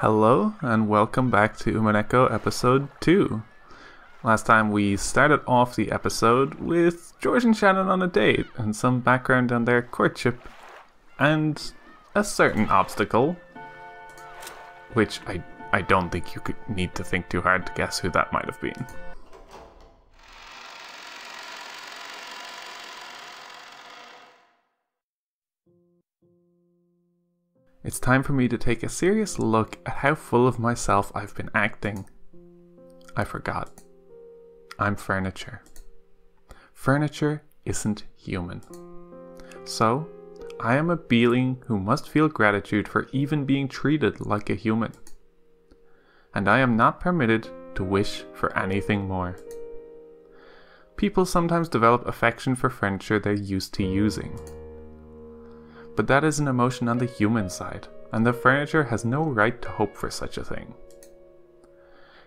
Hello and welcome back to Umineko episode 2. Last time we started off the episode with George and Shannon on a date and some background on their courtship and a certain obstacle, which I don't think you could need to think too hard to guess who that might have been. It's time for me to take a serious look at how full of myself I've been acting. I forgot. I'm furniture. Furniture isn't human. So, I am a being who must feel gratitude for even being treated like a human. And I am not permitted to wish for anything more. People sometimes develop affection for furniture they're used to using. But that is an emotion on the human side, and the furniture has no right to hope for such a thing.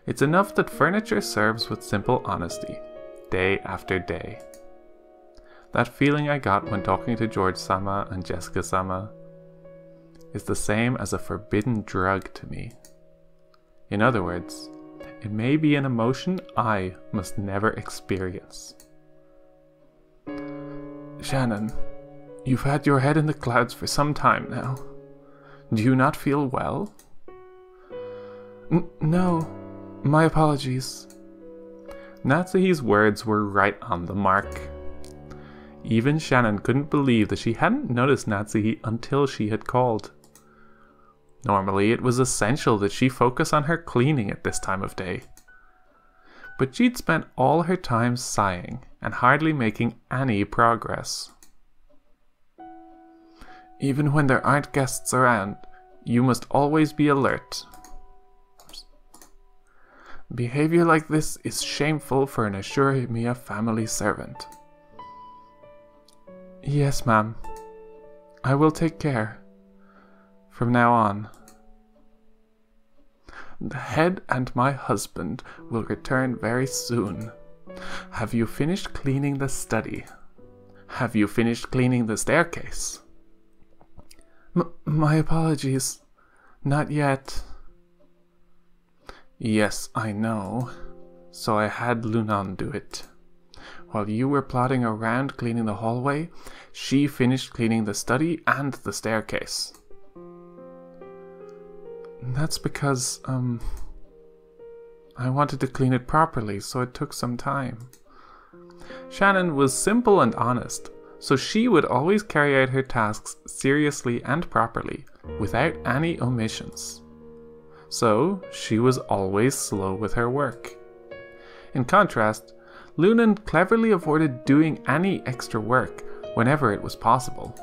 It's enough that furniture serves with simple honesty, day after day. That feeling I got when talking to George-sama and Jessica-sama is the same as a forbidden drug to me. In other words, it may be an emotion I must never experience. Shannon, you've had your head in the clouds for some time now. Do you not feel well? No, my apologies. Natsuhi's words were right on the mark. Even Shannon couldn't believe that she hadn't noticed Natsuhi until she had called. Normally, it was essential that she focus on her cleaning at this time of day. But she'd spent all her time sighing and hardly making any progress. Even when there aren't guests around, you must always be alert. Behavior like this is shameful for an Ashurimiya family servant. Yes, ma'am. I will take care. From now on. The head and my husband will return very soon. Have you finished cleaning the study? Have you finished cleaning the staircase? My apologies. Not yet. Yes, I know. So I had Lunan do it. While you were plodding around cleaning the hallway, she finished cleaning the study and the staircase. That's because, I wanted to clean it properly, so it took some time. Shannon was simple and honest, so she would always carry out her tasks seriously and properly, without any omissions. So, she was always slow with her work. In contrast, Lunan cleverly avoided doing any extra work whenever it was possible.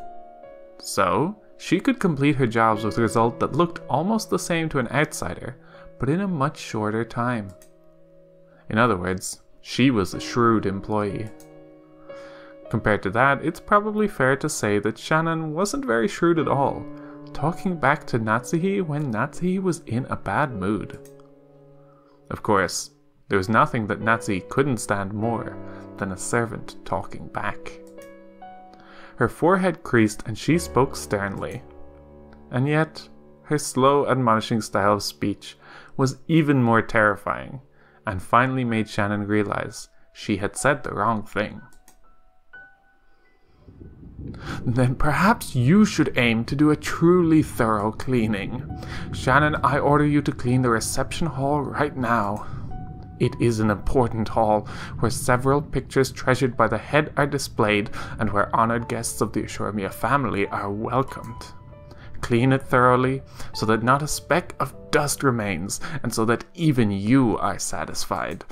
So, she could complete her jobs with a result that looked almost the same to an outsider, but in a much shorter time. In other words, she was a shrewd employee. Compared to that, it's probably fair to say that Shannon wasn't very shrewd at all, talking back to Natsuhi when Natsuhi was in a bad mood. Of course, there was nothing that Natsuhi couldn't stand more than a servant talking back. Her forehead creased and she spoke sternly. And yet, her slow, admonishing style of speech was even more terrifying, and finally made Shannon realize she had said the wrong thing. Then perhaps you should aim to do a truly thorough cleaning. Shannon, I order you to clean the reception hall right now. It is an important hall where several pictures treasured by the head are displayed and where honored guests of the Ashurimiya family are welcomed. Clean it thoroughly so that not a speck of dust remains and so that even you are satisfied.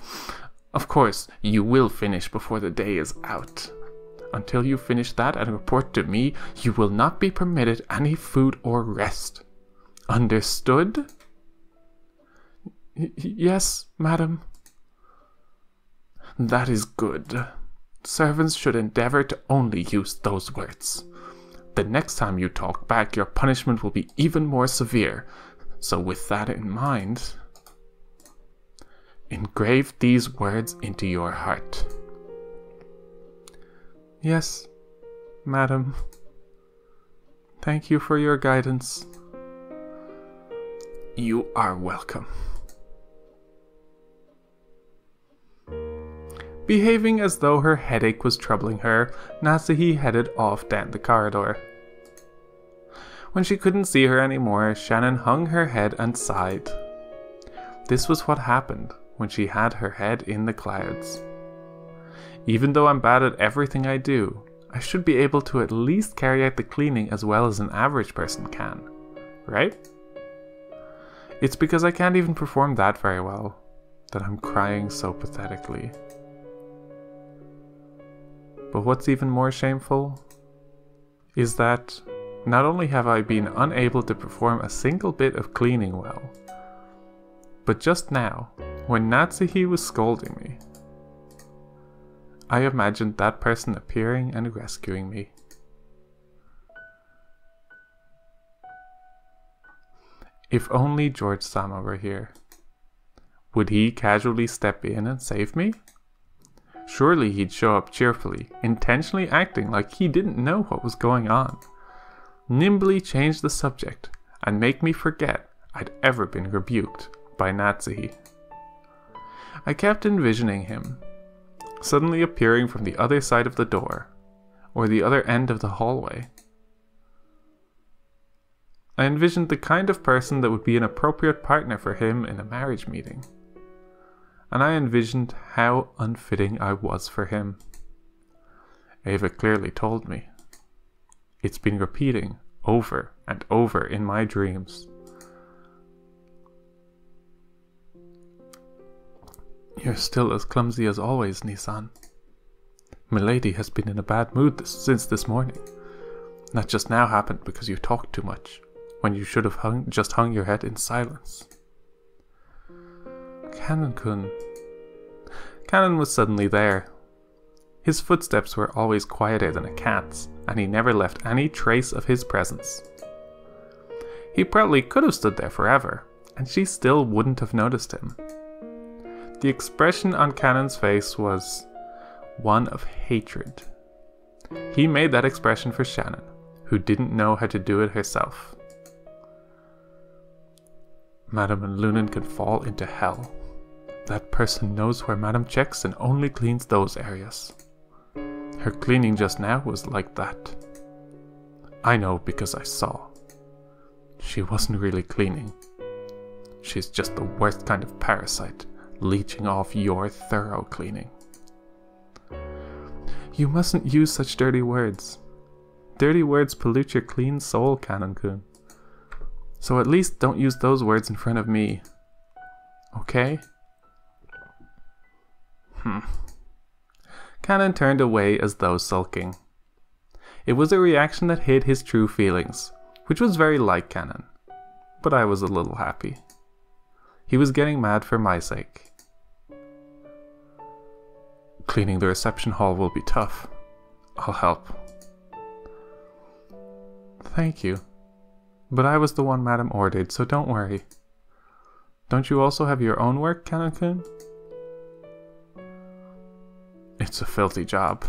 Of course, you will finish before the day is out. Until you finish that and report to me, you will not be permitted any food or rest. Understood? Yes, madam. That is good. Servants should endeavor to only use those words. The next time you talk back, your punishment will be even more severe. So with that in mind, engrave these words into your heart. Yes, madam. Thank you for your guidance. You are welcome. Behaving as though her headache was troubling her, Natsuhi headed off down the corridor. When she couldn't see her anymore, Shannon hung her head and sighed. This was what happened when she had her head in the clouds. Even though I'm bad at everything I do, I should be able to at least carry out the cleaning as well as an average person can, right? It's because I can't even perform that very well that I'm crying so pathetically. But what's even more shameful is that not only have I been unable to perform a single bit of cleaning well, but just now, when Natsuhi was scolding me, I imagined that person appearing and rescuing me. If only George-sama were here. Would he casually step in and save me? Surely he'd show up cheerfully, intentionally acting like he didn't know what was going on. Nimbly change the subject and make me forget I'd ever been rebuked by Natsuhi. I kept envisioning him, suddenly appearing from the other side of the door, or the other end of the hallway. I envisioned the kind of person that would be an appropriate partner for him in a marriage meeting. And I envisioned how unfitting I was for him. Ava clearly told me. It's been repeating over and over in my dreams. You're still as clumsy as always, Nisan. Milady has been in a bad mood since this morning. That just now happened because you talked too much, when you should have just hung your head in silence. Cannon-kun. Cannon was suddenly there. His footsteps were always quieter than a cat's, and he never left any trace of his presence. He probably could have stood there forever, and she still wouldn't have noticed him. The expression on Cannon's face was one of hatred. He made that expression for Shannon, who didn't know how to do it herself. Madame and Lunan can fall into hell. That person knows where Madame checks and only cleans those areas. Her cleaning just now was like that. I know because I saw. She wasn't really cleaning. She's just the worst kind of parasite, leeching off your thorough cleaning. You mustn't use such dirty words. Dirty words pollute your clean soul, Cannon-kun. So at least don't use those words in front of me. Okay? Cannon turned away as though sulking. It was a reaction that hid his true feelings, which was very like Cannon. But I was a little happy. He was getting mad for my sake. Cleaning the reception hall will be tough. I'll help. Thank you. But I was the one Madame ordered, so don't worry. Don't you also have your own work, Cannon-kun? It's a filthy job.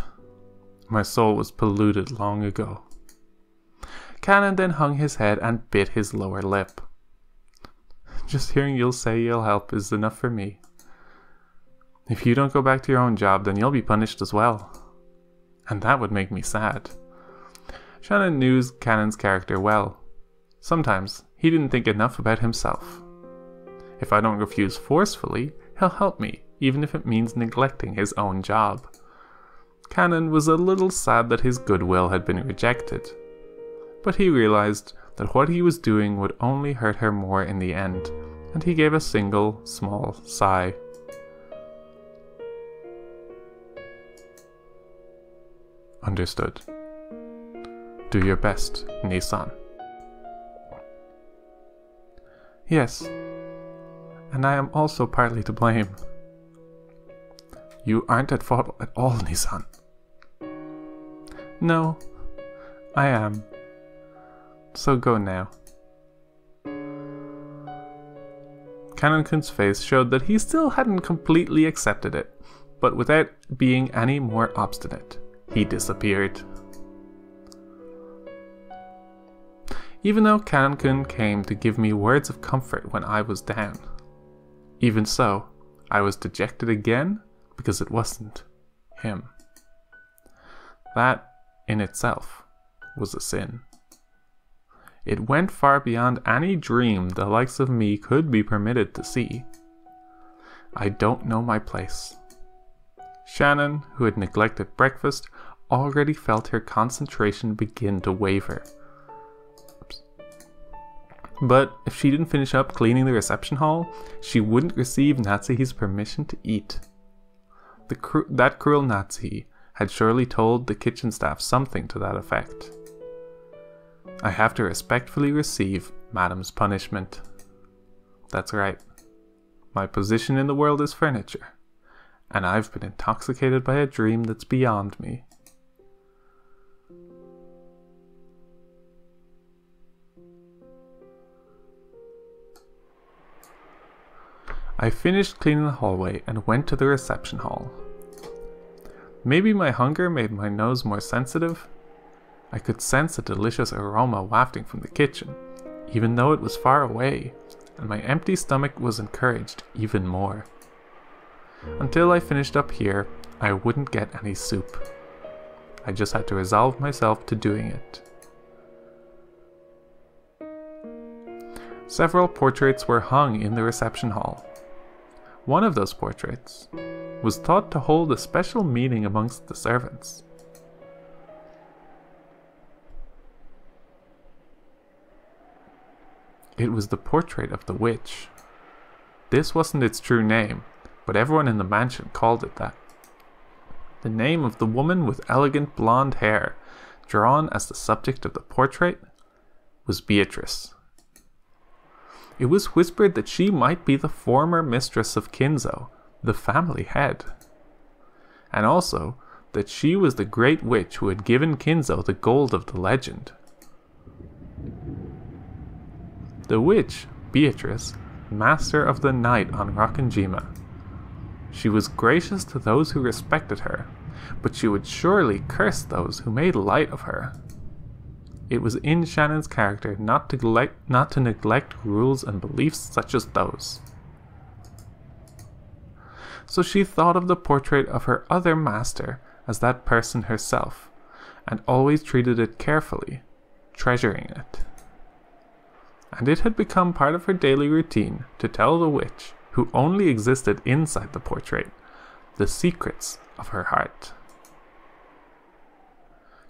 My soul was polluted long ago. Cannon then hung his head and bit his lower lip. Just hearing you'll say you'll help is enough for me. If you don't go back to your own job, then you'll be punished as well. And that would make me sad. Shannon knew Cannon's character well. Sometimes he didn't think enough about himself. If I don't refuse forcefully, he'll help me, even if it means neglecting his own job. Cannon was a little sad that his goodwill had been rejected, but he realized that what he was doing would only hurt her more in the end, and he gave a single, small sigh. Understood. Do your best, Nisan. Yes, and I am also partly to blame. You aren't at fault at all, Nisan. No, I am. So go now. Cannon-kun's face showed that he still hadn't completely accepted it, but without being any more obstinate, he disappeared. even though Kankun came to give me words of comfort when I was down. Even so, I was dejected again because it wasn't him. That, in itself, was a sin. It went far beyond any dream the likes of me could be permitted to see. I don't know my place. Shannon, who had neglected breakfast, already felt her concentration begin to waver. But if she didn't finish up cleaning the reception hall, she wouldn't receive Natsuhi's permission to eat. That cruel Natsuhi had surely told the kitchen staff something to that effect. I have to respectfully receive Madam's punishment. That's right. My position in the world is furniture, and I've been intoxicated by a dream that's beyond me. I finished cleaning the hallway and went to the reception hall. Maybe my hunger made my nose more sensitive. I could sense a delicious aroma wafting from the kitchen, even though it was far away, and my empty stomach was encouraged even more. Until I finished up here, I wouldn't get any soup. I just had to resolve myself to doing it. Several portraits were hung in the reception hall. One of those portraits was thought to hold a special meaning amongst the servants. It was the portrait of the witch. This wasn't its true name, but everyone in the mansion called it that. The name of the woman with elegant blonde hair, drawn as the subject of the portrait, was Beatrice. It was whispered that she might be the former mistress of Kinzo, the family head, and also that she was the great witch who had given Kinzo the gold of the legend. The witch, Beatrice, master of the night on Rokkenjima. She was gracious to those who respected her, but she would surely curse those who made light of her. It was in Shannon's character not to neglect rules and beliefs such as those. So she thought of the portrait of her other master as that person herself, and always treated it carefully, treasuring it. And it had become part of her daily routine to tell the witch, who only existed inside the portrait, the secrets of her heart.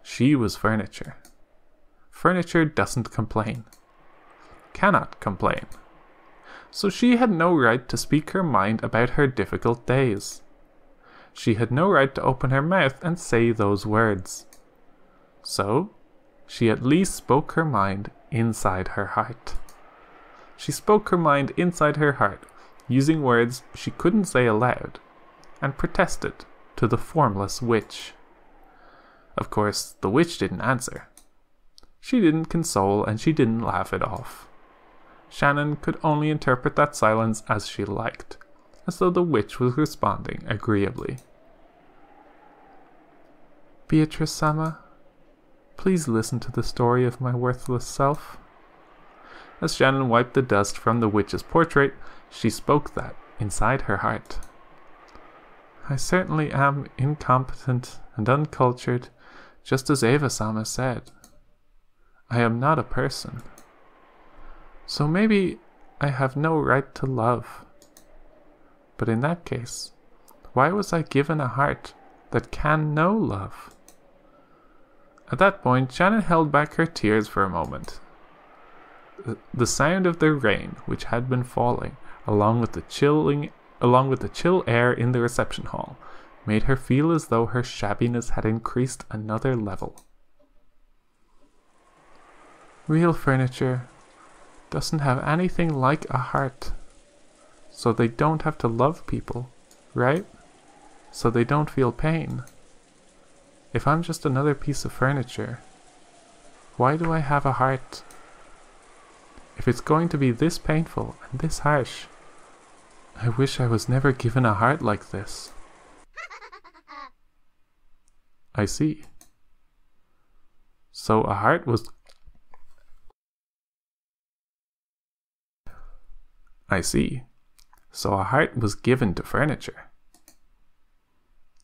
She was furniture. Furniture doesn't complain. Cannot complain. So she had no right to speak her mind about her difficult days. She had no right to open her mouth and say those words. So, she at least spoke her mind inside her heart. She spoke her mind inside her heart, using words she couldn't say aloud, and protested to the formless witch. Of course, the witch didn't answer. She didn't console and she didn't laugh it off. Shannon could only interpret that silence as she liked, as though the witch was responding agreeably. Beatrice-sama, please listen to the story of my worthless self. As Shannon wiped the dust from the witch's portrait, she spoke that inside her heart. I certainly am incompetent and uncultured, just as Eva-sama said. I am not a person. So maybe I have no right to love. But in that case, why was I given a heart that can know love? At that point, Shannon held back her tears for a moment. The sound of the rain, which had been falling, along with the chill air in the reception hall, made her feel as though her shabbiness had increased another level. Real furniture doesn't have anything like a heart, so they don't have to love people, right? So they don't feel pain. If I'm just another piece of furniture, why do I have a heart? If it's going to be this painful and this harsh, I wish I was never given a heart like this. I see. So a heart was I see. So a heart was given to furniture.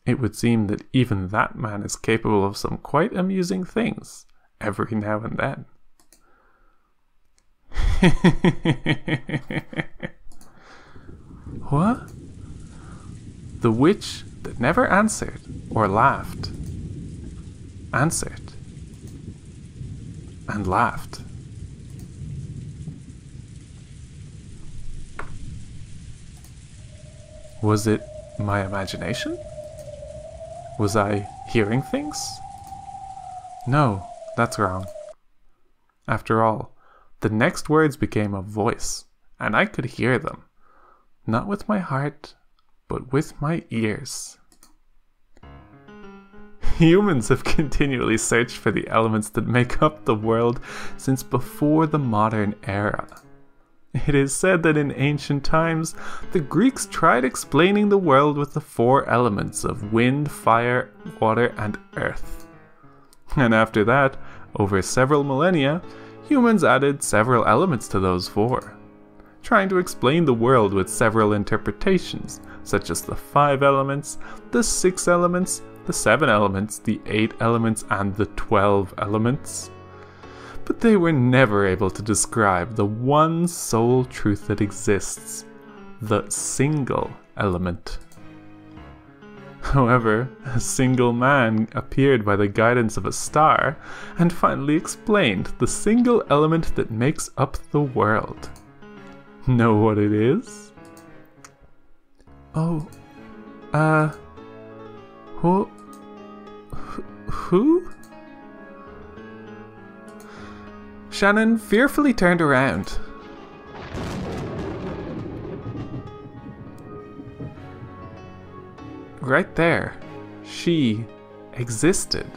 It would seem that even that man is capable of some quite amusing things every now and then. What? The witch that never answered or laughed. Answered. And laughed. Was it my imagination? Was I hearing things? No, that's wrong. After all, the next words became a voice, and I could hear them. Not with my heart, but with my ears. Humans have continually searched for the elements that make up the world since before the modern era. It is said that in ancient times, the Greeks tried explaining the world with the 4 elements of wind, fire, water, and earth. And after that, over several millennia, humans added several elements to those 4, trying to explain the world with several interpretations, such as the 5 elements, the 6 elements, the 7 elements, the 8 elements, and the 12 elements. But they were never able to describe the one sole truth that exists, the single element. However, a single man appeared by the guidance of a star and finally explained the single element that makes up the world. Know what it is? Oh, who? Shannon fearfully turned around. Right there, she existed.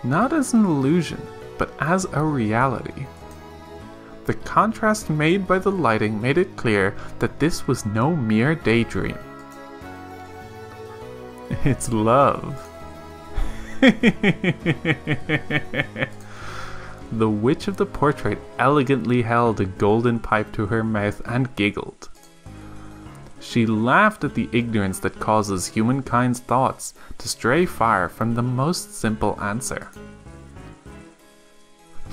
Not as an illusion, but as a reality. The contrast made by the lighting made it clear that this was no mere daydream. It's love. The witch of the portrait elegantly held a golden pipe to her mouth and giggled. She laughed at the ignorance that causes humankind's thoughts to stray far from the most simple answer.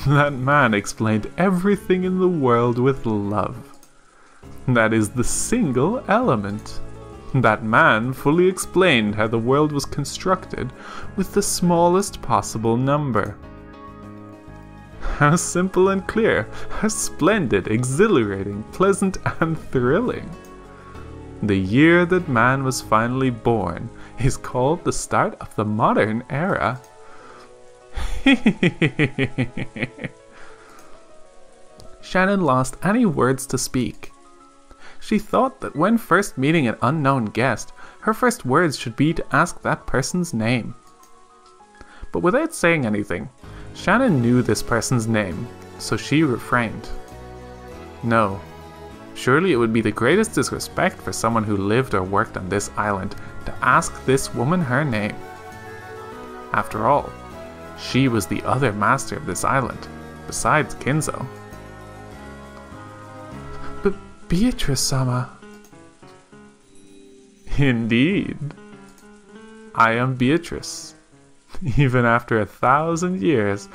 That man explained everything in the world with love. That is the single element. That man fully explained how the world was constructed with the smallest possible number. How simple and clear, how splendid, exhilarating, pleasant, and thrilling. The year that man was finally born is called the start of the modern era. Shannon lost any words to speak. She thought that when first meeting an unknown guest, her first words should be to ask that person's name. But without saying anything, Shannon knew this person's name, so she refrained. No, surely it would be the greatest disrespect for someone who lived or worked on this island to ask this woman her name. After all, she was the other master of this island, besides Kinzo. But Beatrice-sama. Indeed. I am Beatrice. Even after 1,000 years,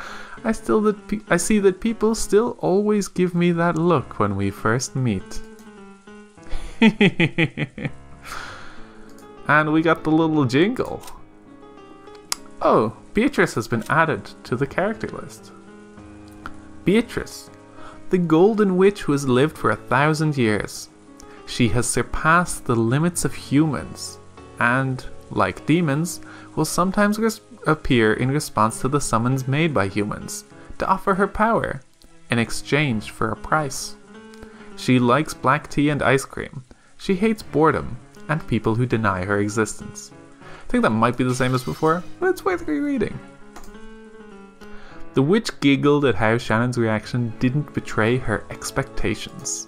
I see that people still always give me that look when we first meet. And we got the little jingle. Oh, Beatrice has been added to the character list. Beatrice, the golden witch who has lived for 1,000 years. She has surpassed the limits of humans, and, like demons, will sometimes appear in response to the summons made by humans, to offer her power, in exchange for a price. She likes black tea and ice cream. She hates boredom, and people who deny her existence. I think that might be the same as before, but it's worth rereading. The witch giggled at how Shannon's reaction didn't betray her expectations.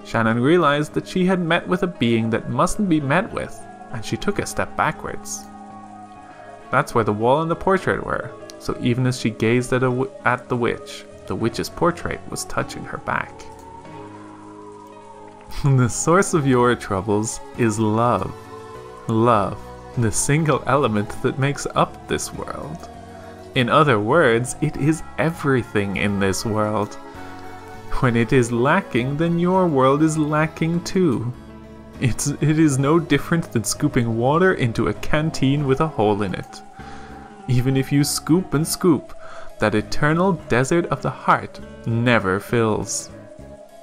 Shannon realized that she had met with a being that mustn't be met with, and she took a step backwards. That's where the wall and the portrait were, so even as she gazed at the witch's portrait was touching her back. The source of your troubles is love. Love, the single element that makes up this world. In other words, it is everything in this world. When it is lacking, then your world is lacking too. It is no different than scooping water into a canteen with a hole in it. Even if you scoop and scoop, that eternal desert of the heart never fills.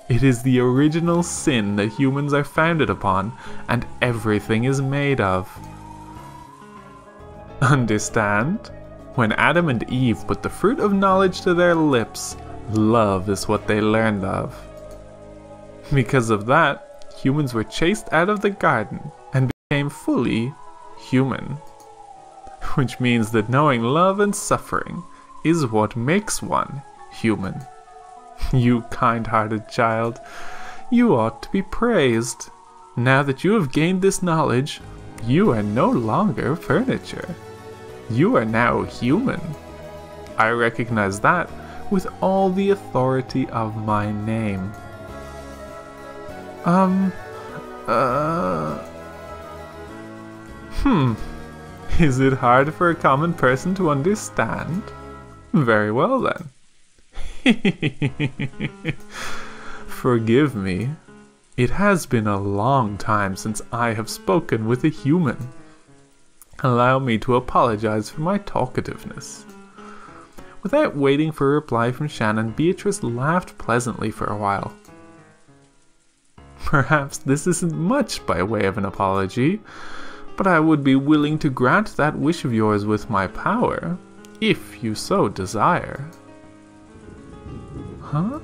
It is the original sin that humans are founded upon, and everything is made of. Understand? When Adam and Eve put the fruit of knowledge to their lips, love is what they learned of. Because of that, humans were chased out of the garden and became fully human. Which means that knowing love and suffering is what makes one human. You kind-hearted child, you ought to be praised. Now that you have gained this knowledge, you are no longer furniture. You are now human. I recognize that with all the authority of my name. Is it hard for a common person to understand? Very well then. Forgive me. It has been a long time since I have spoken with a human. Allow me to apologize for my talkativeness. Without waiting for a reply from Shannon, Beatrice laughed pleasantly for a while. Perhaps this isn't much by way of an apology, but I would be willing to grant that wish of yours with my power, if you so desire. Huh?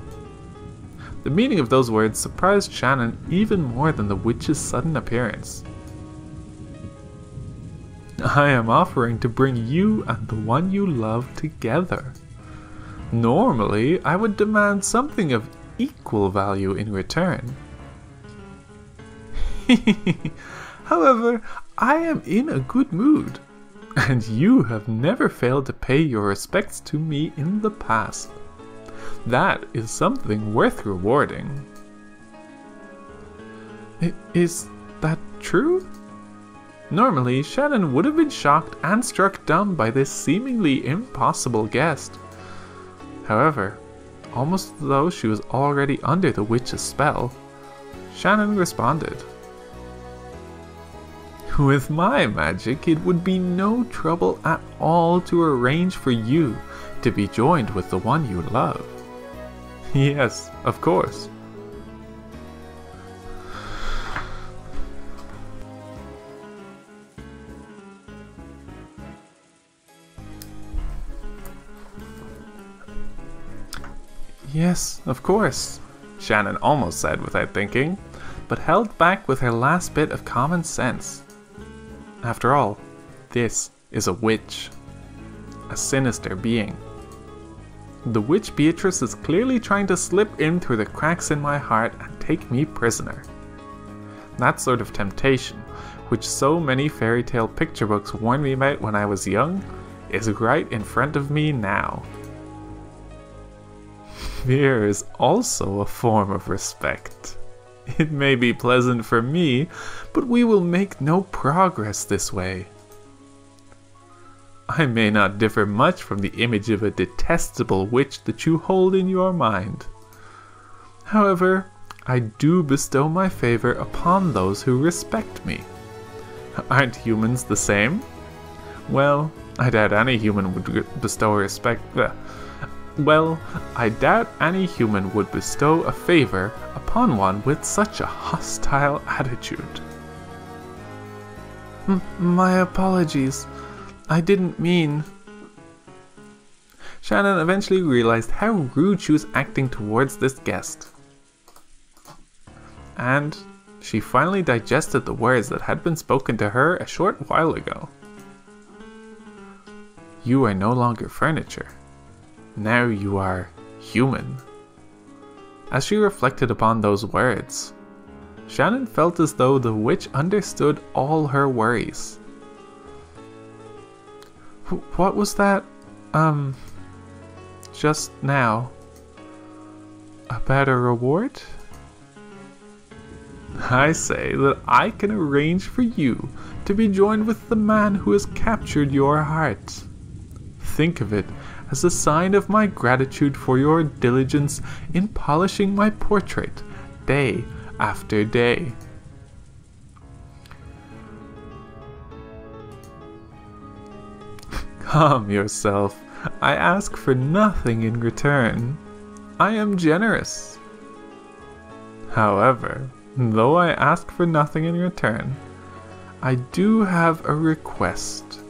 The meaning of those words surprised Shannon even more than the witch's sudden appearance. I am offering to bring you and the one you love together. Normally, I would demand something of equal value in return. However, I am in a good mood, and you have never failed to pay your respects to me in the past. That is something worth rewarding. Is that true? Normally, Shannon would have been shocked and struck dumb by this seemingly impossible guest. However, almost as though she was already under the witch's spell, Shannon responded. With my magic, it would be no trouble at all to arrange for you to be joined with the one you love. Yes, of course. Yes, of course, Shannon almost said without thinking, but held back with her last bit of common sense. After all, this is a witch. A sinister being. The witch Beatrice is clearly trying to slip in through the cracks in my heart and take me prisoner. That sort of temptation, which so many fairy tale picture books warned me about when I was young, is right in front of me now. Fear is also a form of respect. It may be pleasant for me, but we will make no progress this way. I may not differ much from the image of a detestable witch that you hold in your mind. However, I do bestow my favor upon those who respect me. Aren't humans the same? Well, I doubt any human would bestow respect. I doubt any human would bestow a favor upon one with such a hostile attitude. My apologies. I didn't mean... Shannon eventually realized how rude she was acting towards this guest. And she finally digested the words that had been spoken to her a short while ago. You are no longer furniture. Now you are human. As she reflected upon those words, Shannon felt as though the witch understood all her worries. What was that, just now? About a reward? I say that I can arrange for you to be joined with the man who has captured your heart. Think of it as a sign of my gratitude for your diligence in polishing my portrait day after day. Calm yourself. I ask for nothing in return. I am generous. However, though I ask for nothing in return, I do have a request.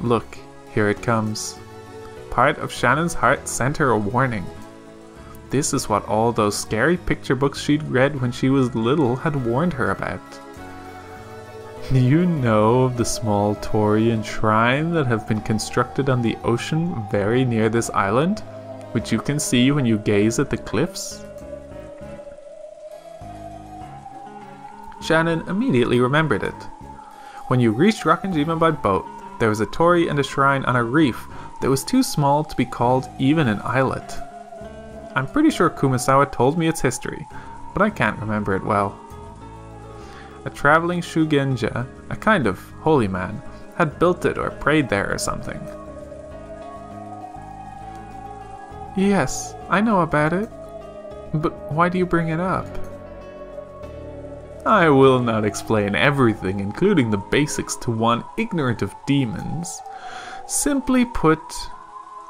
Look, here it comes. Part of Shannon's heart sent her a warning. This is what all those scary picture books she'd read when she was little had warned her about. Do you know of the small Taurian shrine that have been constructed on the ocean very near this island, which you can see when you gaze at the cliffs? Shannon immediately remembered it. When you reached Rokkenjima by boat, there was a torii and a shrine on a reef that was too small to be called even an islet. I'm pretty sure Kumasawa told me its history, but I can't remember it well. A traveling shugenja, a kind of holy man, had built it or prayed there or something. Yes, I know about it. But why do you bring it up? I will not explain everything, including the basics, to one ignorant of demons. Simply put,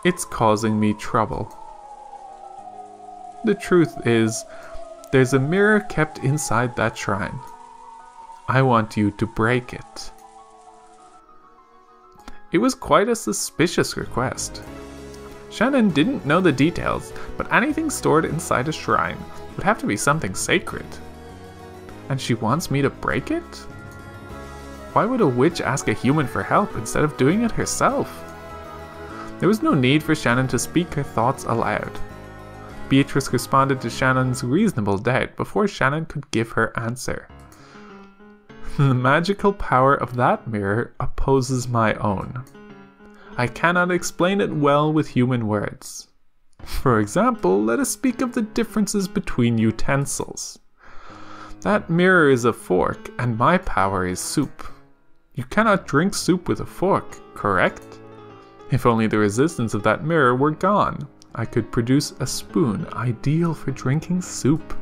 it's causing me trouble. The truth is, there's a mirror kept inside that shrine. I want you to break it. It was quite a suspicious request. Shannon didn't know the details, but anything stored inside a shrine would have to be something sacred. And she wants me to break it? Why would a witch ask a human for help instead of doing it herself? There was no need for Shannon to speak her thoughts aloud. Beatrice responded to Shannon's reasonable doubt before Shannon could give her answer. The magical power of that mirror opposes my own. I cannot explain it well with human words. For example, let us speak of the differences between utensils. That mirror is a fork, and my power is soup. You cannot drink soup with a fork, correct? If only the resistance of that mirror were gone, I could produce a spoon ideal for drinking soup.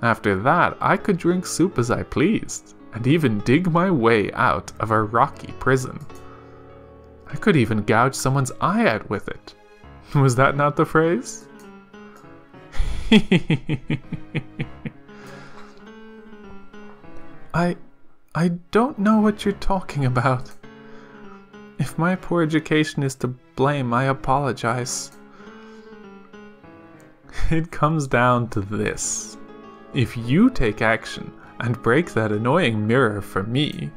After that, I could drink soup as I pleased, and even dig my way out of a rocky prison. I could even gouge someone's eye out with it. Was that not the phrase? I don't know what you're talking about. If my poor education is to blame, I apologize. It comes down to this. If you take action and break that annoying mirror for me,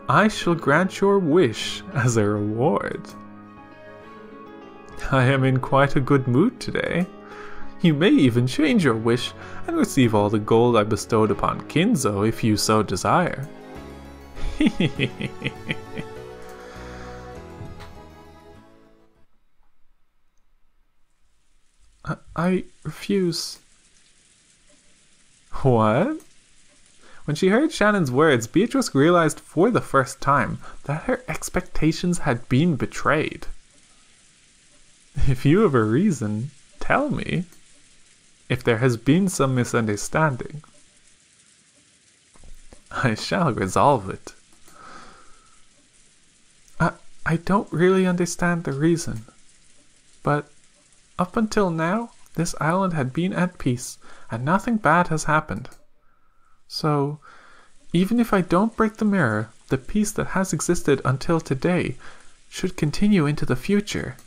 I shall grant your wish as a reward. I am in quite a good mood today. You may even change your wish and receive all the gold I bestowed upon Kinzo if you so desire. I refuse. What? When she heard Shannon's words, Beatrice realized for the first time that her expectations had been betrayed. If you have a reason, tell me. If there has been some misunderstanding, I shall resolve it. I don't really understand the reason, but up until now, this island had been at peace, and nothing bad has happened. So, even if I don't break the mirror, the peace that has existed until today should continue into the future.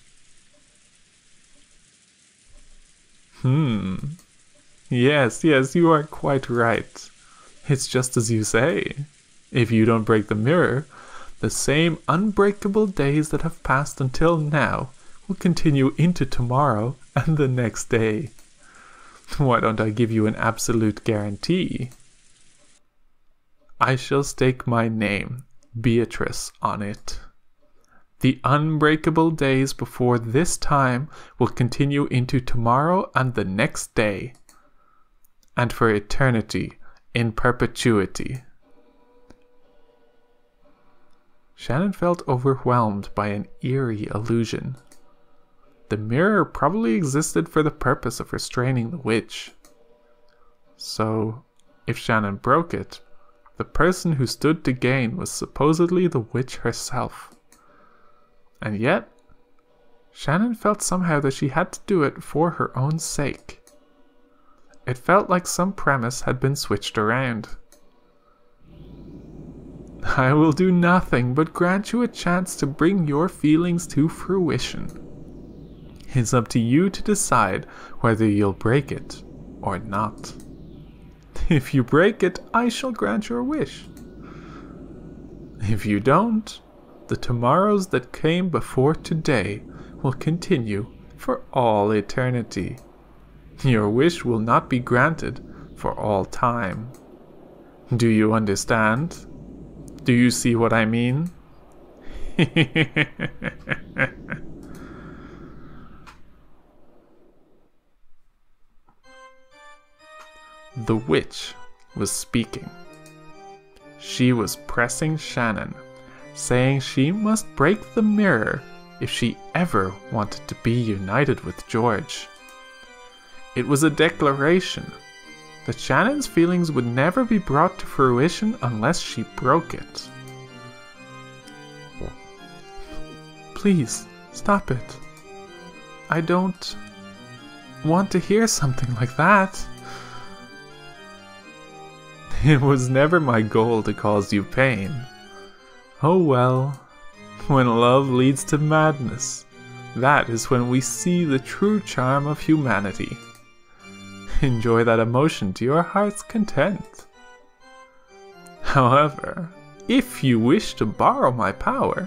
Yes, you are quite right. It's just as you say. If you don't break the mirror, the same unbreakable days that have passed until now will continue into tomorrow and the next day. Why don't I give you an absolute guarantee? I shall stake my name, Beatrice, on it. The unbreakable days before this time will continue into tomorrow and the next day. and for eternity, in perpetuity. Shannon felt overwhelmed by an eerie illusion. The mirror probably existed for the purpose of restraining the witch. So, if Shannon broke it, the person who stood to gain was supposedly the witch herself. And yet, Shannon felt somehow that she had to do it for her own sake. It felt like some premise had been switched around. I will do nothing but grant you a chance to bring your feelings to fruition. It's up to you to decide whether you'll break it or not. If you break it, I shall grant your wish. If you don't, the tomorrows that came before today will continue for all eternity. Your wish will not be granted for all time. Do you understand? Do you see what I mean? The witch was speaking. She was pressing Shannon, saying she must break the mirror if she ever wanted to be united with George. It was a declaration that Shannon's feelings would never be brought to fruition unless she broke it. Please, stop it. I don't want to hear something like that. It was never my goal to cause you pain. Oh well, when love leads to madness, that is when we see the true charm of humanity. Enjoy that emotion to your heart's content. However, if you wish to borrow my power,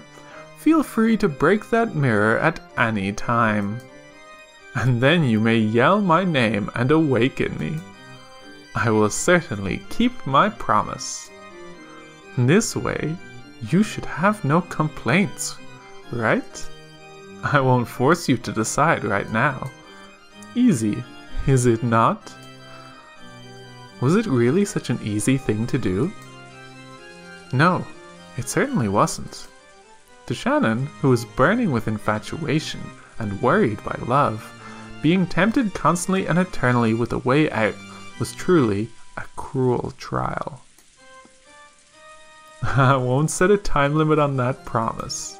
feel free to break that mirror at any time. And then you may yell my name and awaken me. I will certainly keep my promise. This way, you should have no complaints, right? I won't force you to decide right now. Easy, is it not? Was it really such an easy thing to do? No, it certainly wasn't. To Shannon, who was burning with infatuation and worried by love, being tempted constantly and eternally with a way out was truly a cruel trial. I won't set a time limit on that promise,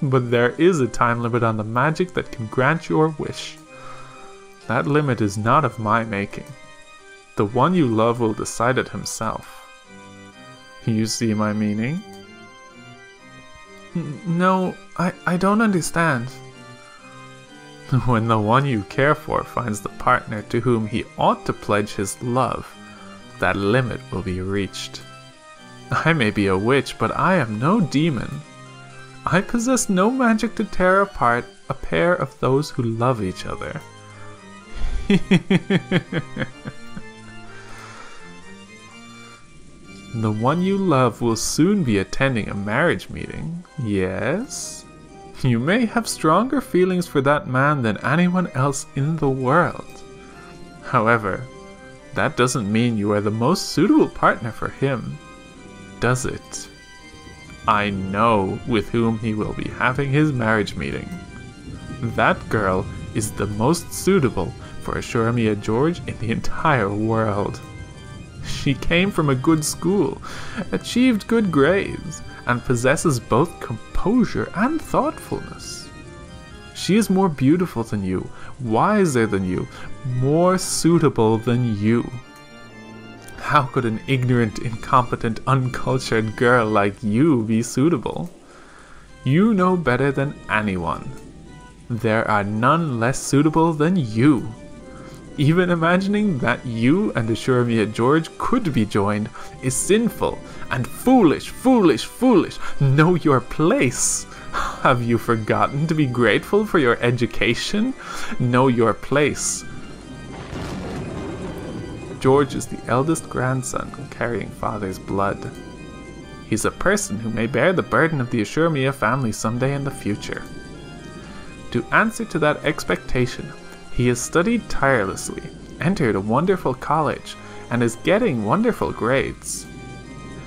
but there is a time limit on the magic that can grant your wish. That limit is not of my making. The one you love will decide it himself. You see my meaning? No, I don't understand. When the one you care for finds the partner to whom he ought to pledge his love, that limit will be reached. I may be a witch, but I am no demon. I possess no magic to tear apart a pair of those who love each other. The one you love will soon be attending a marriage meeting, yes? You may have stronger feelings for that man than anyone else in the world. However, that doesn't mean you are the most suitable partner for him, does it? I know with whom he will be having his marriage meeting. That girl is the most suitable for Higurashi George in the entire world. She came from a good school, achieved good grades, and possesses both composure and thoughtfulness. She is more beautiful than you, wiser than you, more suitable than you. How could an ignorant, incompetent, uncultured girl like you be suitable? You know better than anyone. There are none less suitable than you. Even imagining that you and Higurashi George could be joined is sinful and foolish, foolish, foolish. Know your place. Have you forgotten to be grateful for your education? Know your place. George is the eldest grandson carrying father's blood. He's a person who may bear the burden of the Higurashi family someday in the future. To answer to that expectation, he has studied tirelessly, entered a wonderful college and is getting wonderful grades.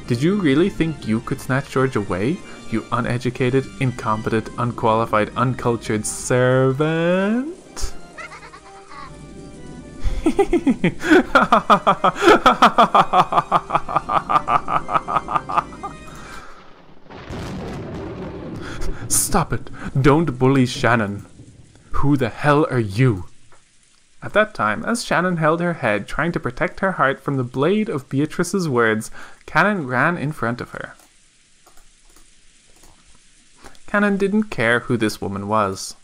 Did you really think you could snatch George away, you uneducated, incompetent, unqualified, uncultured servant? Stop it! Don't bully Shannon! Who the hell are you? At that time, as Shannon held her head, trying to protect her heart from the blade of Beatrice's words, Cannon ran in front of her. Cannon didn't care who this woman was.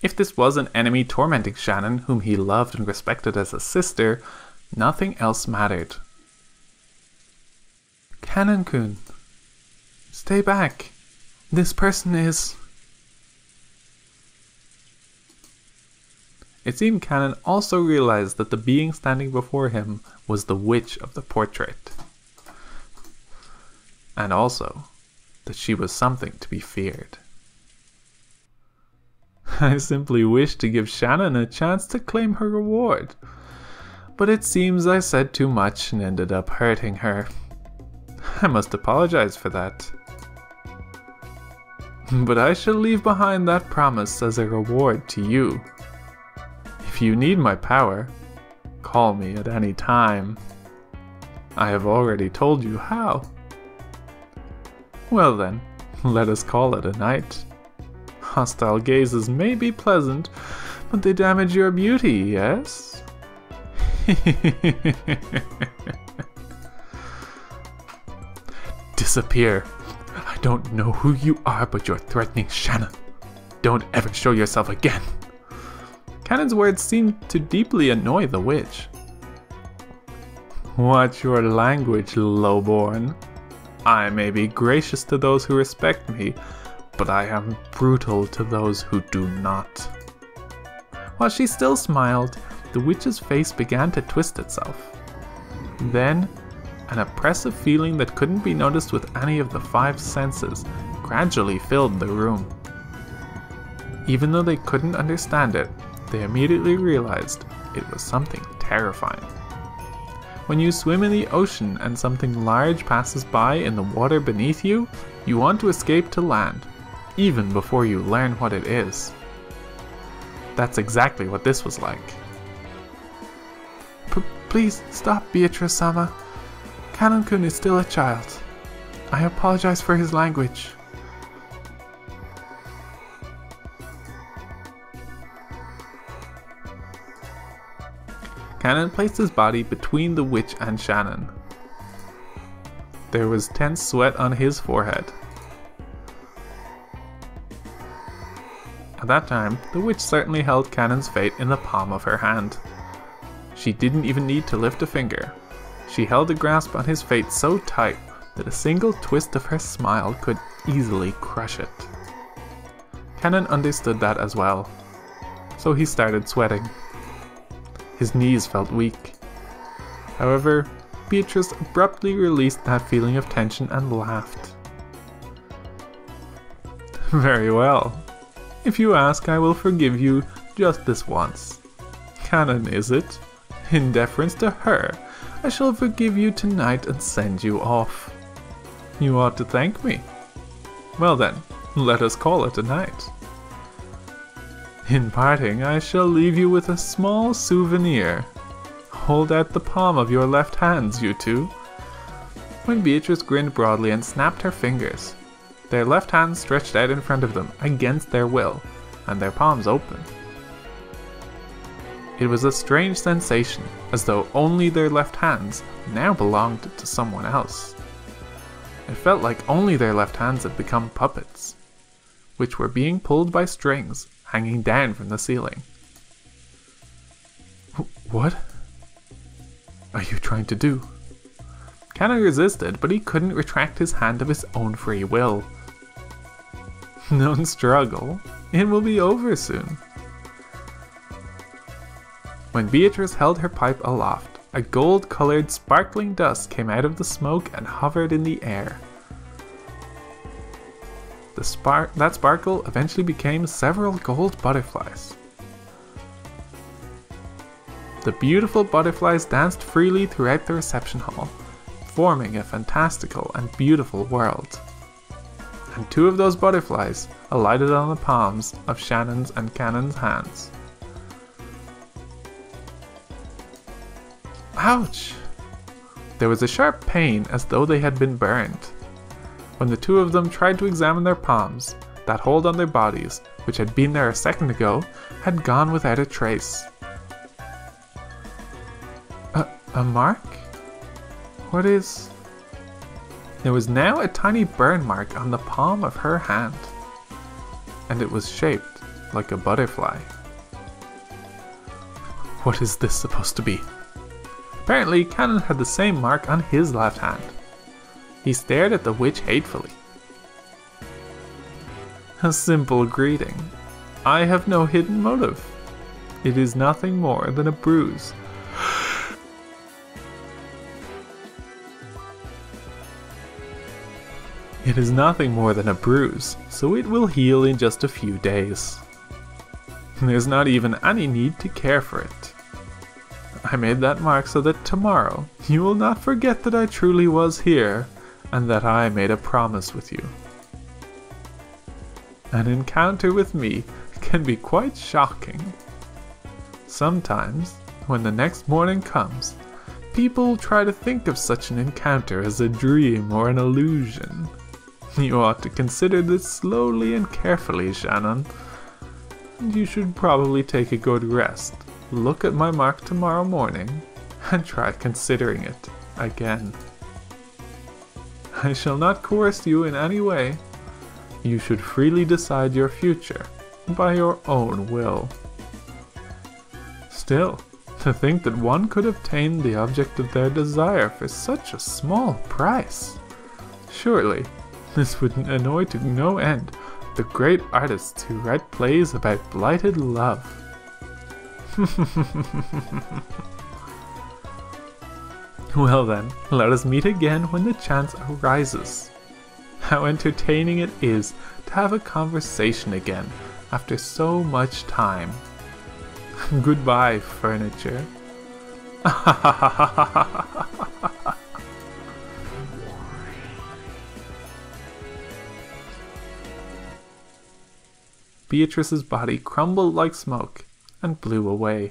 If this was an enemy tormenting Shannon, whom he loved and respected as a sister, nothing else mattered. Cannon-kun, stay back. This person is... It seemed Cannon also realized that the being standing before him was the witch of the portrait. And also, that she was something to be feared. I simply wished to give Shannon a chance to claim her reward. But it seems I said too much and ended up hurting her. I must apologize for that. But I shall leave behind that promise as a reward to you. If you need my power, call me at any time. I have already told you how. Well then, let us call it a night. Hostile gazes may be pleasant, but they damage your beauty, yes? Disappear. I don't know who you are, but you're threatening Shannon. Don't ever show yourself again. Cannon's words seemed to deeply annoy the witch. Watch your language, lowborn. I may be gracious to those who respect me, but I am brutal to those who do not. While she still smiled, the witch's face began to twist itself. Then, an oppressive feeling that couldn't be noticed with any of the 5 senses gradually filled the room. Even though they couldn't understand it, they immediately realized it was something terrifying. When you swim in the ocean and something large passes by in the water beneath you, you want to escape to land, even before you learn what it is. That's exactly what this was like. Please stop, Beatrice-sama. Cannon-kun is still a child. I apologize for his language. Cannon placed his body between the witch and Shannon. There was tense sweat on his forehead. At that time, the witch certainly held Cannon's fate in the palm of her hand. She didn't even need to lift a finger. She held a grasp on his fate so tight that a single twist of her smile could easily crush it. Cannon understood that as well, so he started sweating. His knees felt weak. However, Beatrice abruptly released that feeling of tension and laughed. Very well. If you ask, I will forgive you just this once. Cannon, is it? In deference to her, I shall forgive you tonight and send you off. You ought to thank me. Well then, let us call it a night. In parting, I shall leave you with a small souvenir. Hold out the palm of your left hands, you two. When Beatrice grinned broadly and snapped her fingers, their left hands stretched out in front of them against their will, and their palms open. It was a strange sensation, as though only their left hands now belonged to someone else. It felt like only their left hands had become puppets, which were being pulled by strings hanging down from the ceiling. What are you trying to do? Cannon resisted, but he couldn't retract his hand of his own free will. Don't struggle, it will be over soon. When Beatrice held her pipe aloft, a gold-colored sparkling dust came out of the smoke and hovered in the air. That sparkle eventually became several gold butterflies. The beautiful butterflies danced freely throughout the reception hall, forming a fantastical and beautiful world. And 2 of those butterflies alighted on the palms of Shannon's and Cannon's hands. Ouch! There was a sharp pain as though they had been burned. When the 2 of them tried to examine their palms, that hold on their bodies, which had been there a second ago, had gone without a trace. A mark? What is... There was now a tiny burn mark on the palm of her hand, and it was shaped like a butterfly. What is this supposed to be? Apparently, Cannon had the same mark on his left hand. He stared at the witch hatefully. A simple greeting. I have no hidden motive. It is nothing more than a bruise. It is nothing more than a bruise, so it will heal in just a few days. There's not even any need to care for it. I made that mark so that tomorrow you will not forget that I truly was here and that I made a promise with you. An encounter with me can be quite shocking. Sometimes, when the next morning comes, people try to think of such an encounter as a dream or an illusion. You ought to consider this slowly and carefully, Shannon. And you should probably take a good rest, look at my mark tomorrow morning, and try considering it again. I shall not coerce you in any way. You should freely decide your future by your own will. Still, to think that one could obtain the object of their desire for such a small price. Surely, this would annoy to no end the great artists who write plays about blighted love. Well then, let us meet again when the chance arises. How entertaining it is to have a conversation again after so much time. Goodbye, furniture. Beatrice's body crumbled like smoke and blew away.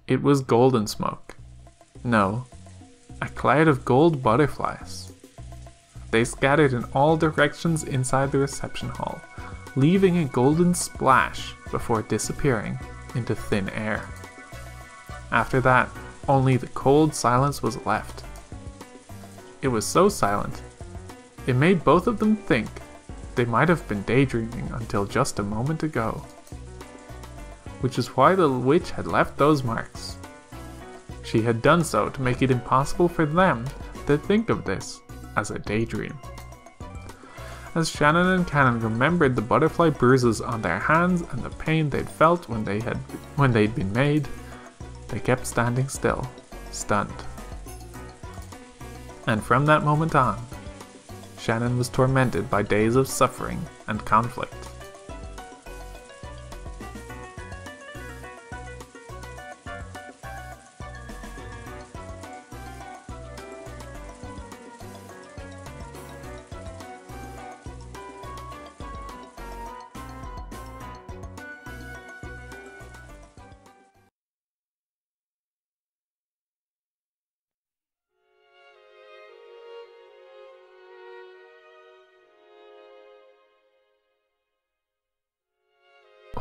It was golden smoke. No, a cloud of gold butterflies. They scattered in all directions inside the reception hall, leaving a golden splash before disappearing into thin air. After that, only the cold silence was left. It was so silent, it made both of them think they might have been daydreaming until just a moment ago. Which is why the witch had left those marks. She had done so to make it impossible for them to think of this as a daydream. As Shannon and Cannon remembered the butterfly bruises on their hands and the pain they'd felt when they'd been made, they kept standing still, stunned. And from that moment on, Shannon was tormented by days of suffering and conflict.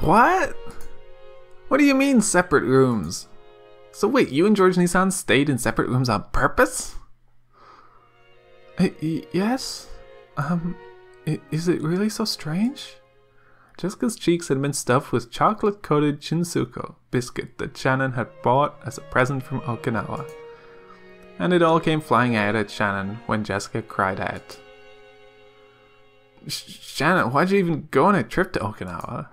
What? What do you mean separate rooms? So wait, you and George and Shannon stayed in separate rooms on purpose? Yes? Is it really so strange? Jessica's cheeks had been stuffed with chocolate-coated Shinsuko biscuit that Shannon had bought as a present from Okinawa. And it all came flying out at Shannon when Jessica cried out. Shannon, why'd you even go on a trip to Okinawa?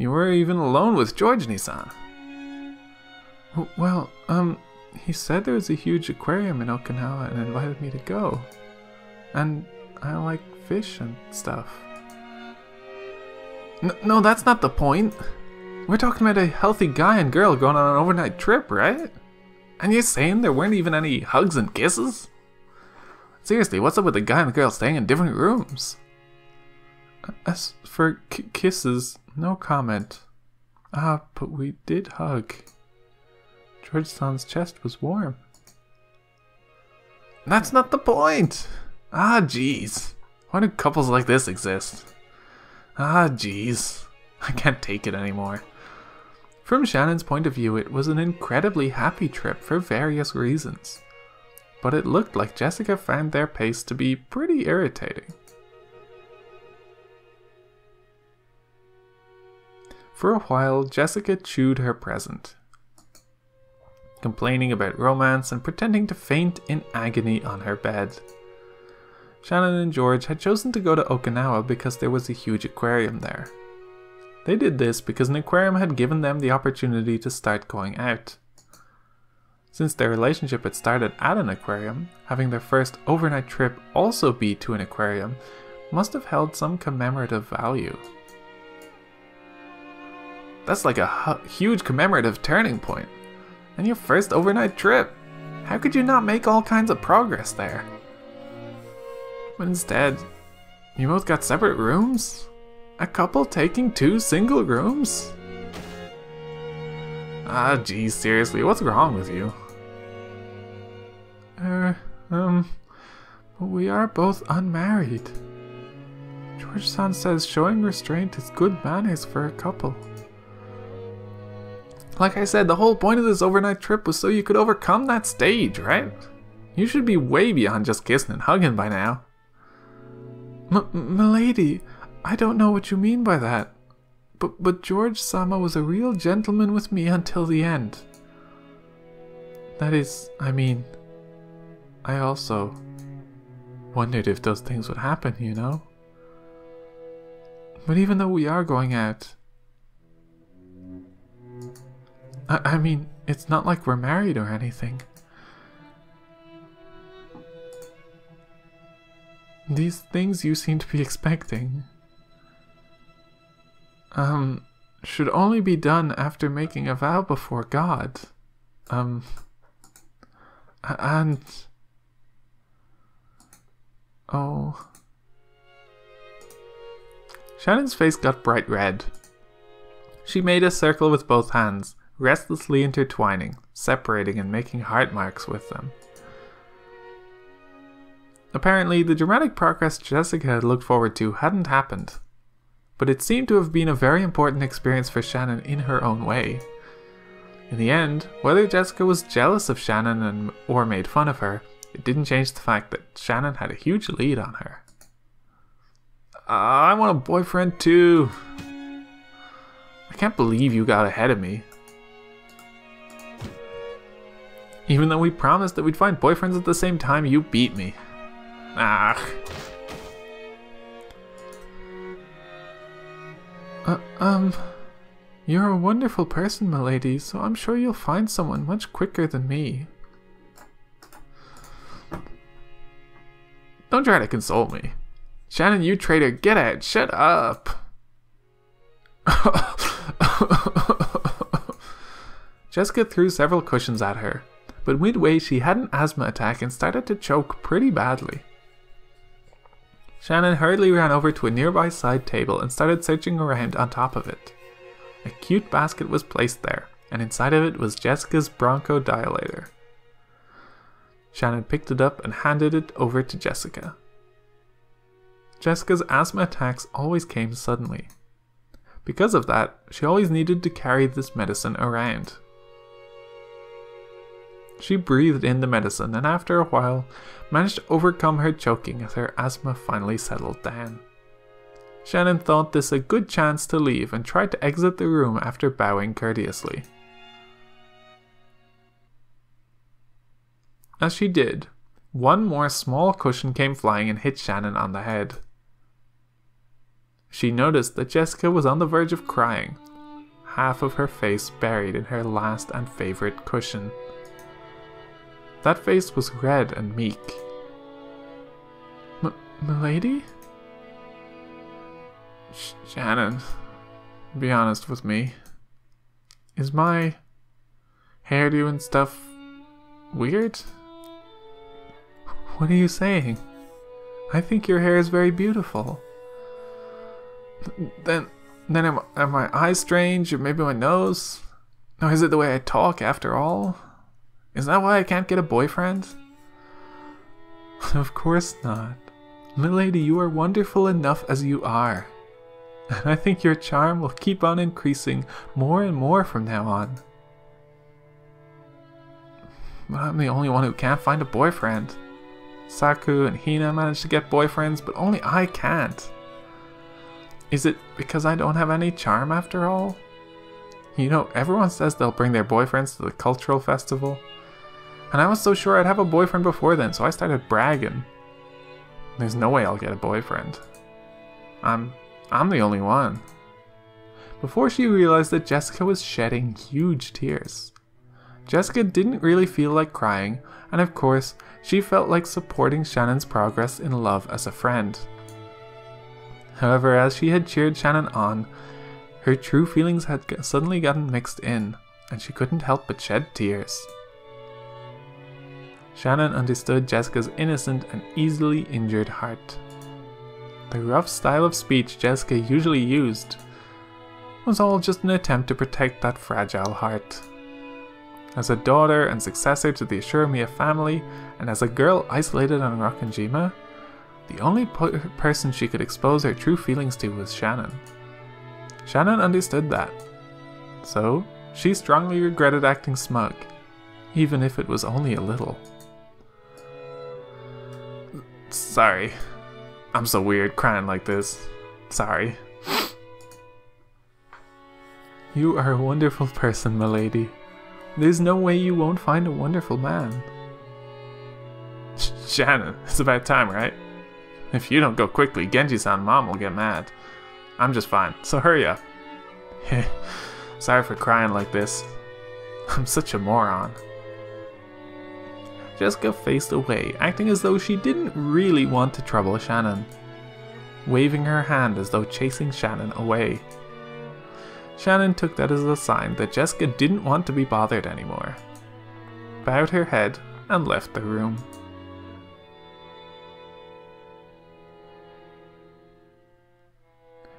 You were even alone with George Nisan. Well, he said there was a huge aquarium in Okinawa and invited me to go. And I like fish and stuff. No, that's not the point. We're talking about a healthy guy and girl going on an overnight trip, right? And you're saying there weren't even any hugs and kisses? Seriously, what's up with the guy and the girl staying in different rooms? As for kisses, no comment. Ah, but we did hug. George-san's chest was warm. That's not the point! Ah, jeez. Why do couples like this exist? Ah, jeez. I can't take it anymore. From Shannon's point of view, it was an incredibly happy trip for various reasons. But it looked like Jessica found their pace to be pretty irritating. For a while, Jessica chewed her present, complaining about romance and pretending to faint in agony on her bed. Shannon and George had chosen to go to Okinawa because there was a huge aquarium there. They did this because an aquarium had given them the opportunity to start going out. Since their relationship had started at an aquarium, having their first overnight trip also be to an aquarium must have held some commemorative value. That's like a huge commemorative turning point. And your first overnight trip. How could you not make all kinds of progress there? But instead, you both got separate rooms? A couple taking 2 single rooms? Ah, geez, seriously, what's wrong with you? But we are both unmarried. George-san says showing restraint is good manners for a couple. Like I said, the whole point of this overnight trip was so you could overcome that stage, right? You should be way beyond just kissing and hugging by now. Milady, I don't know what you mean by that. But George-sama was a real gentleman with me until the end. That is, I mean, I also wondered if those things would happen, you know? But even though we are going out, I mean, it's not like we're married or anything. These things you seem to be expecting, should only be done after making a vow before God. And... oh... Shannon's face got bright red. She made a circle with both hands, restlessly intertwining, separating and making heart marks with them. Apparently, the dramatic progress Jessica had looked forward to hadn't happened, but it seemed to have been a very important experience for Shannon in her own way. In the end, whether Jessica was jealous of Shannon or made fun of her, it didn't change the fact that Shannon had a huge lead on her. I want a boyfriend too. I can't believe you got ahead of me. Even though we promised that we'd find boyfriends at the same time, you beat me. Ah. You're a wonderful person, milady, so I'm sure you'll find someone much quicker than me. Don't try to console me. Shannon, you traitor, get out, shut up. Jessica threw several cushions at her, but midway she had an asthma attack and started to choke pretty badly. Shannon hurriedly ran over to a nearby side table and started searching around on top of it. A cute basket was placed there, and inside of it was Jessica's bronchodilator. Shannon picked it up and handed it over to Jessica. Jessica's asthma attacks always came suddenly. Because of that, she always needed to carry this medicine around. She breathed in the medicine and after a while managed to overcome her choking as her asthma finally settled down. Shannon thought this a good chance to leave and tried to exit the room after bowing courteously. As she did, one more small cushion came flying and hit Shannon on the head. She noticed that Jessica was on the verge of crying, half of her face buried in her last and favorite cushion. That face was red and meek. Milady? Shannon, be honest with me. Is my hairdo and stuff weird? What are you saying? I think your hair is very beautiful. Then are my eyes strange, or maybe my nose? Or is it the way I talk after all? Is that why I can't get a boyfriend? Of course not. Milady, you are wonderful enough as you are. And I think your charm will keep on increasing more and more from now on. But I'm the only one who can't find a boyfriend. Saku and Hina managed to get boyfriends, but only I can't. Is it because I don't have any charm after all? You know, everyone says they'll bring their boyfriends to the cultural festival. And I was so sure I'd have a boyfriend before then, so I started bragging. There's no way I'll get a boyfriend. I'm the only one. Before she realized that Jessica was shedding huge tears. Jessica didn't really feel like crying, and of course, she felt like supporting Shannon's progress in love as a friend. However, as she had cheered Shannon on, her true feelings had suddenly gotten mixed in, and she couldn't help but shed tears. Shannon understood Jessica's innocent and easily injured heart. The rough style of speech Jessica usually used was all just an attempt to protect that fragile heart. As a daughter and successor to the Ashuramiya family, and as a girl isolated on Rokkenjima, the only person she could expose her true feelings to was Shannon. Shannon understood that. So, she strongly regretted acting smug, even if it was only a little. Sorry. I'm so weird crying like this. Sorry. You are a wonderful person, milady. There's no way you won't find a wonderful man. Shannon, it's about time, right? If you don't go quickly, Genji-san mom will get mad. I'm just fine, so hurry up. Sorry for crying like this. I'm such a moron. Jessica faced away, acting as though she didn't really want to trouble Shannon, waving her hand as though chasing Shannon away. Shannon took that as a sign that Jessica didn't want to be bothered anymore, bowed her head, and left the room.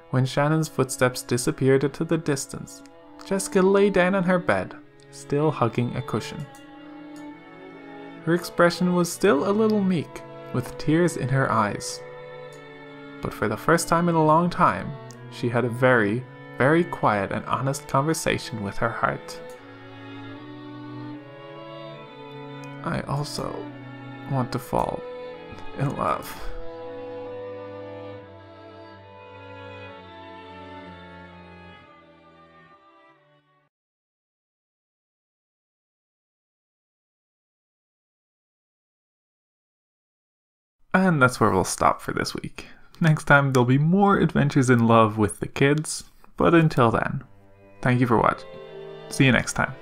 When Shannon's footsteps disappeared into the distance, Jessica lay down on her bed, still hugging a cushion. Her expression was still a little meek, with tears in her eyes. But for the first time in a long time, she had a very, very quiet and honest conversation with her heart. I also want to fall in love. And that's where we'll stop for this week. Next time there'll be more adventures in love with the kids, but until then, thank you for watching. See you next time.